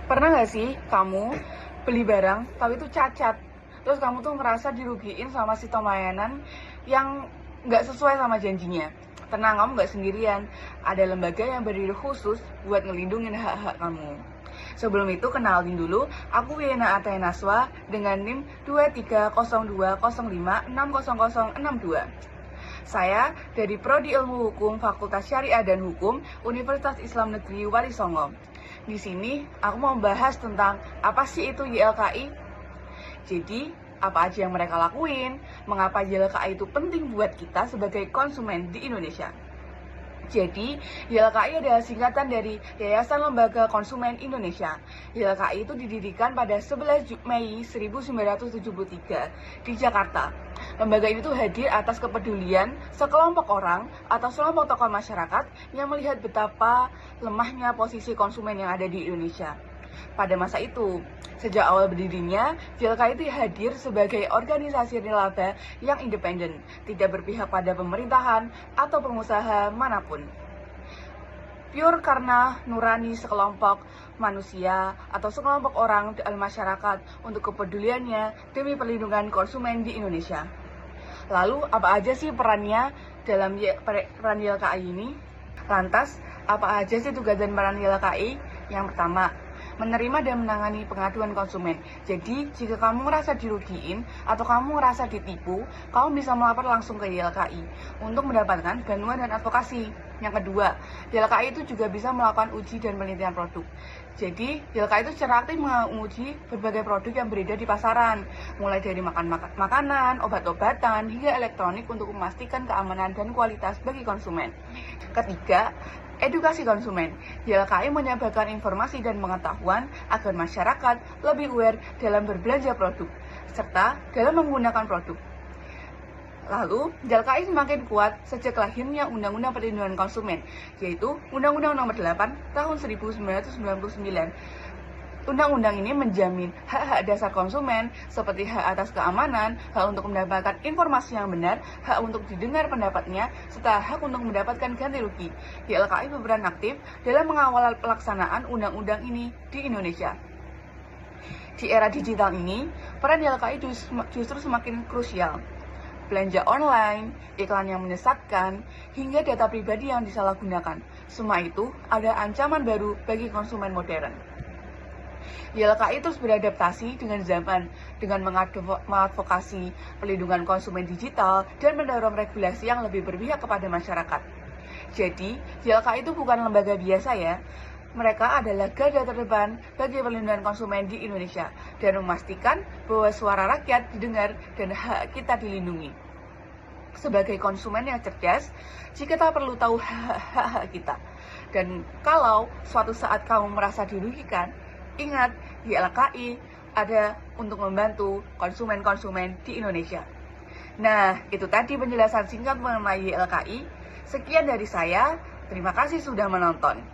Pernah nggak sih kamu beli barang tapi itu cacat, terus kamu tuh ngerasa dirugiin sama sistem layanan yang nggak sesuai sama janjinya? Tenang, kamu nggak sendirian. Ada lembaga yang berdiri khusus buat ngelindungin hak-hak kamu. Sebelum itu, kenalin dulu, aku Wina Atenaswa dengan NIM 230205600062. Saya dari Prodi Ilmu Hukum Fakultas Syariah dan Hukum Universitas Islam Negeri Wali Songo. Di sini aku mau membahas tentang apa sih itu YLKI. Jadi, apa aja yang mereka lakuin, mengapa YLKI itu penting buat kita sebagai konsumen di Indonesia. Jadi, YLKI adalah singkatan dari Yayasan Lembaga Konsumen Indonesia. YLKI itu didirikan pada 11 Mei 1973 di Jakarta. Lembaga ini tuh hadir atas kepedulian sekelompok orang atau sekelompok tokoh masyarakat yang melihat betapa lemahnya posisi konsumen yang ada di Indonesia. Pada masa itu, sejak awal berdirinya, YLKI itu hadir sebagai organisasi nirlaba yang independen, tidak berpihak pada pemerintahan atau pengusaha manapun. Pure karena nurani sekelompok manusia atau sekelompok orang dalam masyarakat untuk kepeduliannya demi perlindungan konsumen di Indonesia. Lalu, apa aja sih perannya dalam peran YLKI ini? Lantas, apa aja sih tugas dan peran YLKI? Yang pertama, menerima dan menangani pengaduan konsumen. Jadi, jika kamu merasa dirugiin atau kamu merasa ditipu, kamu bisa melapor langsung ke YLKI untuk mendapatkan bantuan dan advokasi. Yang kedua, YLKI itu juga bisa melakukan uji dan penelitian produk. Jadi, YLKI itu secara aktif menguji berbagai produk yang beredar di pasaran, mulai dari makanan, obat-obatan, hingga elektronik untuk memastikan keamanan dan kualitas bagi konsumen. Ketiga, edukasi konsumen. YLKI menyebarkan informasi dan pengetahuan agar masyarakat lebih aware dalam berbelanja produk, serta dalam menggunakan produk. Lalu, YLKI semakin kuat sejak lahirnya Undang-Undang Perlindungan Konsumen, yaitu Undang-Undang Nomor 8 Tahun 1999. Undang-undang ini menjamin hak-hak dasar konsumen seperti hak atas keamanan, hak untuk mendapatkan informasi yang benar, hak untuk didengar pendapatnya, serta hak untuk mendapatkan ganti rugi. YLKI berperan aktif dalam mengawal pelaksanaan undang-undang ini di Indonesia. Di era digital ini, peran YLKI justru semakin krusial. Belanja online, iklan yang menyesatkan, hingga data pribadi yang disalahgunakan. Semua itu ada ancaman baru bagi konsumen modern. YLKI terus beradaptasi dengan zaman dengan mengadvokasi perlindungan konsumen digital dan mendorong regulasi yang lebih berpihak kepada masyarakat. Jadi, YLKI itu bukan lembaga biasa ya. Mereka adalah garda terdepan bagi perlindungan konsumen di Indonesia dan memastikan bahwa suara rakyat didengar dan hak kita dilindungi. Sebagai konsumen yang cerdas, kita perlu tahu hak-hak kita. Dan kalau suatu saat kamu merasa dirugikan, ingat, YLKI ada untuk membantu konsumen-konsumen di Indonesia. Nah, itu tadi penjelasan singkat mengenai YLKI. Sekian dari saya, terima kasih sudah menonton.